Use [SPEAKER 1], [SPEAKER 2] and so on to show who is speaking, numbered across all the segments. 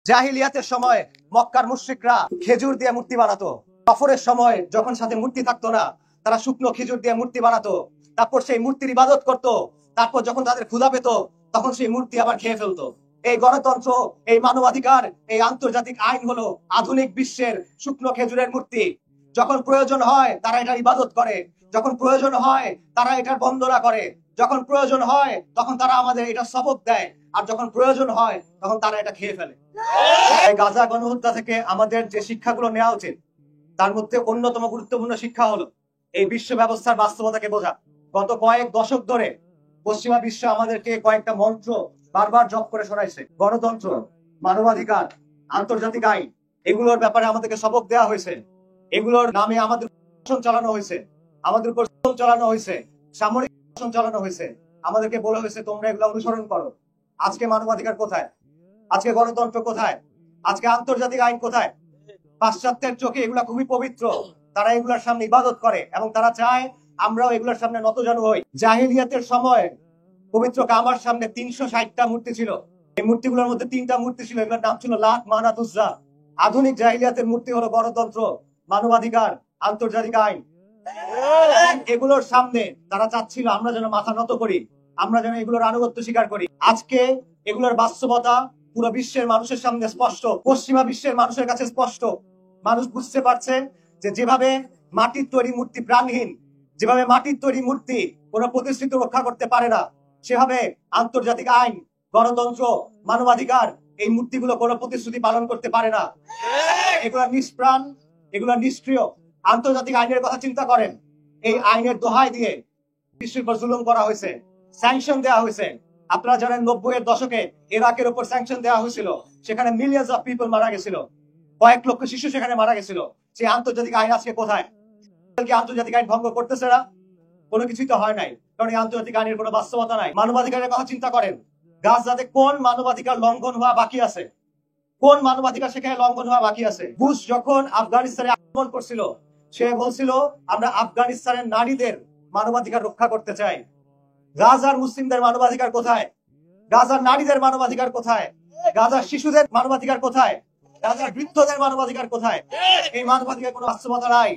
[SPEAKER 1] জাহিলিয়াতের সময় মক্কার মুশরিকরা খেজুর দিয়ে মূর্তি বানাতো। সফরের সময় যখন সাথে মূর্তি থাকতো না, তারা শুকনো খেজুর দিয়ে মূর্তি বানাতো। তারপর সেই মূর্তির ইবাদত করতো। তারপর যখন তাদের ক্ষুধা পেত, তখন সেই মূর্তি আবার খেয়ে ফেলতো। এই গণতন্ত্র, এই মানবাধিকার, এই আন্তর্জাতিক আইন হলো আধুনিক বিশ্বের শুকনো খেজুরের মূর্তি। যখন প্রয়োজন হয় তারা এটার ইবাদত করে, যখন প্রয়োজন হয় তারা এটার বন্দনা করে, যখন প্রয়োজন হয় তখন তারা আমাদের এটা সবক দেয়, আর যখন প্রয়োজন হয় তখন তারা এটা খেয়ে ফেলে। গাজা গণহত্যা থেকে আমাদের যে শিক্ষাগুলো নেওয়া উচিত, তার মধ্যে অন্যতম গুরুত্বপূর্ণ শিক্ষা হলো এই বিশ্ব ব্যবস্থার বাস্তবতাকে বোঝা। গত কয়েক দশক ধরে পশ্চিমা বিশ্ব আমাদেরকে কয়েকটা মন্ত্র বারবার জপ করে শোনাইছে। গণতন্ত্র, মানবাধিকার, আন্তর্জাতিক আইন, এগুলোর ব্যাপারে আমাদেরকে সবক দেওয়া হয়েছে। এগুলোর নামে আমাদের শাসন চালানো হয়েছে, আমাদের উপর শাসন চালানো হয়েছে, সামরিক শাসন চালানো হয়েছে। আমাদেরকে বলা হয়েছে তোমরা এগুলো অনুসরণ করো। আজকে মানবাধিকার কোথায়? আজকে গণতন্ত্র কোথায়? আজকে আন্তর্জাতিক আইন কোথায়? পাশ্চাত্যের চোখে এগুলা খুবই পবিত্র। তারা এগুলার সামনে ইবাদত করে এবং তারা চায় আমরাও এগুলোর সামনে নতজানু হই। জাহিলিয়াতের সময় পবিত্র কাবার সামনে 360টা মূর্তি ছিল। এই মূর্তিগুলোর মধ্যে 3টা মূর্তি ছিল, এগুলোর নাম ছিল লাত, মানাত, উজ্জা। আধুনিক জাহিলিয়াতের মূর্তি হলো গণতন্ত্র, মানবাধিকার, আন্তর্জাতিক আইন। এগুলোর সামনে তারা চাচ্ছিল আমরা যেন মাথা নত করি, আমরা যেন এগুলোর আনুগত্য স্বীকার করি। আজকে এগুলোর বাস্তবতা পুরো বিশ্বের মানুষের সামনে স্পষ্ট, পশ্চিমা বিশ্বের মানুষের কাছে স্পষ্ট। মানুষ বুঝতে পারছে যে যেভাবে মাটির তৈরি মূর্তি প্রাণহীন, যেভাবে মাটির তৈরি মূর্তি কোন প্রতিশ্রুতি রক্ষা করতে পারে না, সেভাবে আন্তর্জাতিক আইন, গণতন্ত্র, মানবাধিকার, এই মূর্তিগুলো কোন প্রতিশ্রুতি পালন করতে পারে না। এগুলা নিষ্প্রাণ, এগুলা নিষ্ক্রিয়। আন্তর্জাতিক আইনের কথা চিন্তা করেন। এই আইনের দোহাই দিয়ে বিশ্বের উপর জুলুম করা হয়েছে, স্যাংশন দেওয়া হয়েছে। আপনারা জানেন 90-এর দশকে ইরাকের উপর স্যাংশন দেওয়া হয়েছিল, সেখানে মিলিয়ন্স অফ পিপল মারা গেছিল, কয়েক লক্ষ শিশু সেখানে মারা গেছিল। সেই আন্তর্জাতিক আইন আজকে কোথায়? আন্তর্জাতিক আইন ভঙ্গ করতেছে না? কোনো কিছুই তো হয় নাই, কারণ এই আন্তর্জাতিক আইনের কোনো বাস্তবতা নাই। মানবাধিকারের কথা চিন্তা করেন। গাজাতে কোন মানবাধিকার লঙ্ঘন হওয়া বাকি আছে? কোন মানবাধিকার সেখানে লঙ্ঘন হওয়া বাকি আছে? বুশ যখন আফগানিস্তানে আক্রমণ করছিল, সে বলছিল আমরা আফগানিস্তানের নারীদের মানবাধিকার রক্ষা করতে চাই। গাজার মুসলিমদের মানবাধিকার কোথায়? গাজার নারীদের মানবাধিকার কোথায়? গাজার শিশুদের মানবাধিকার কোথায়? গাজার বৃদ্ধদের মানবাধিকার কোথায়? এই মানবাধিকার কোনো বাস্তবতা নাই।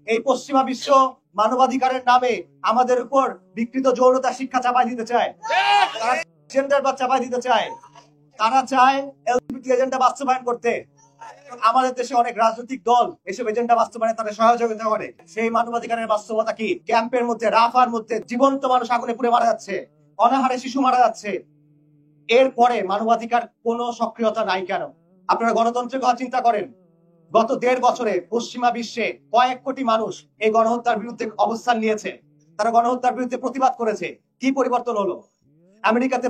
[SPEAKER 1] এই পশ্চিমা বিশ্ব মানবাধিকারের নামে আমাদের উপর বিকৃত যৌনতা শিক্ষা চাপাই দিতে চায়, তারা জেন্ডার বা চাপাই দিতে চায়, তারা চায় এলজিবিটি এজেন্ডা বাস্তবায়ন করতে। আমাদের দেশে অনেক রাজনৈতিক দল এসব এজেন্ডা বাস্তবায়নে তাদের সহযোগিতা করে। সেই মানবাধিকারের বাস্তবতা কি? ক্যাম্পের মধ্যে, রাফার মধ্যে জীবন্ত মানুষ আগুনে পুড়ে মারা যাচ্ছে, অনাহারে শিশু মারা যাচ্ছে। এরপরে মানবাধিকার কোনো সক্রিয়তা নাই কেন? আপনারা গণতন্ত্রের কথা চিন্তা করেন। গত 1.5 বছরে পশ্চিমা বিশ্বে কয়েক কোটি মানুষ এই গণহত্যার বিরুদ্ধে অবস্থান নিয়েছে, তারা গণহত্যার বিরুদ্ধে প্রতিবাদ করেছে। কি পরিবর্তন হলো? আমেরিকাতে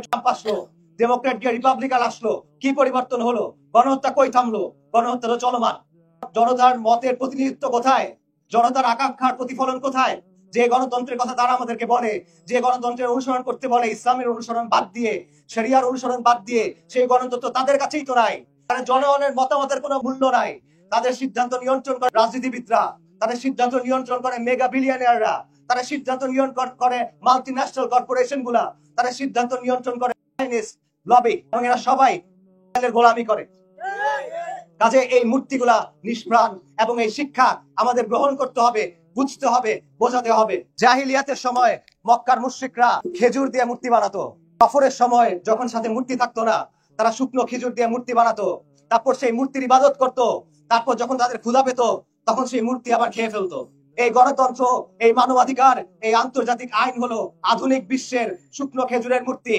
[SPEAKER 1] ট্রাম্প আসলো, ডেমোক্রেট গিয়ে রিপাবলিকান আসলো, কি পরিবর্তন হলো? গণহত্যা কই থামলো? গণহত্যা তো চলমান। জনতার মতের প্রতিনিধিত্ব কোথায়? জনতার আকাঙ্ক্ষার প্রতিফলন কোথায়? যে গণতন্ত্রের কথা তারা আমাদেরকে বলে, যে গণতন্ত্রের অনুসরণ করতে বলে, ইসলামের অনুসরণ বাদ দিয়ে, শরিয়ার অনুসরণ বাদ দিয়ে, সেই গণতন্ত্র তাদের কাছেই তো নাই। জনগণের মতামতের কোনো মূল্য নাই। তাদের সিদ্ধান্ত নিয়ন্ত্রণ করে রাজনীতিবিদরা, তাদের সিদ্ধান্ত নিয়ন্ত্রণ করে মেগা বিলিয়নিয়াররা, তারা সিদ্ধান্ত নিয়ন্ত্রণ করে মাল্টিন্যাশনাল কর্পোরেশন গুলা, তারা সিদ্ধান্ত নিয়ন্ত্রণ করে লবি, এবং এরা সবাই গোলামি করে। কাজে এই মূর্তিগুলা নিষ্প্রাণ এবং এই শিক্ষা আমাদের গ্রহণ করতে হবে, বুঝতে হবে, বোঝাতে হবে। জাহিলিয়াতের সময় মক্কার মুশরিকরা খেজুর দিয়ে মূর্তি বানাতো। সফরের সময় যখন সাথে মূর্তি থাকতো না, তারা শুকনো খেজুর দিয়ে মূর্তি বানাতো। তারপর সেই মূর্তির ইবাদত করত। তারপর যখন তাদের ক্ষুধা পেত, তখন সেই মূর্তি আবার খেয়ে ফেলতো। এই গণতন্ত্র, এই মানবাধিকার, এই আন্তর্জাতিক আইন হলো আধুনিক বিশ্বের শুকনো খেজুরের মূর্তি।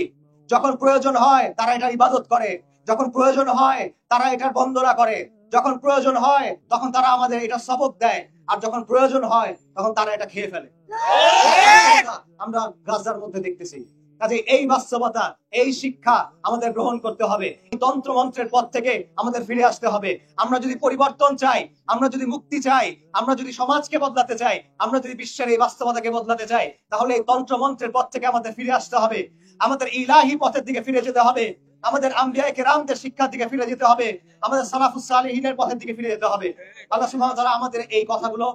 [SPEAKER 1] যখন প্রয়োজন হয় তারা এটার ইবাদত করে, যখন প্রয়োজন হয় তারা এটার বন্দনা করে, যখন প্রয়োজন হয় তখন তারা আমাদের এটা সবক দেয়, আর যখন প্রয়োজন হয় তখন তারা এটা খেয়ে ফেলে। আমরা গাজার মধ্যে দেখতেছি। কাজে এই বাস্তবতা, এই শিক্ষা আমাদের গ্রহণ করতে হবে। তন্ত্রমন্ত্রের পথ থেকে আমাদের ফিরে আসতে হবে। আমরা যদি পরিবর্তন চাই, আমরা যদি মুক্তি চাই, আমরা যদি সমাজকে বদলাতে চাই, আমরা যদি বিশ্বের এই বাস্তবতাকে বদলাতে চাই, তাহলে এই তন্ত্রমন্ত্রের পথ থেকে আমাদের ফিরে আসতে হবে। আমাদের ইলাহি পথের দিকে ফিরে যেতে হবে, আমাদের আম্বিয়া কেরামদের শিক্ষার দিকে ফিরে যেতে হবে, আমাদের সালাফুস সালেহিনের পথের দিকে ফিরে যেতে হবে। আল্লাহ সুবহানাহু ওয়া তাআলা আমাদের এই কথাগুলো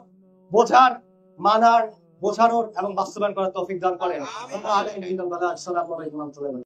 [SPEAKER 1] বোঝার, মানার, বোঝানোর এবং বাস্তবায়ন করার তৌফিক দান করেন। আসসালামু আলাইকুম ওয়া রাহমাতুল্লাহি।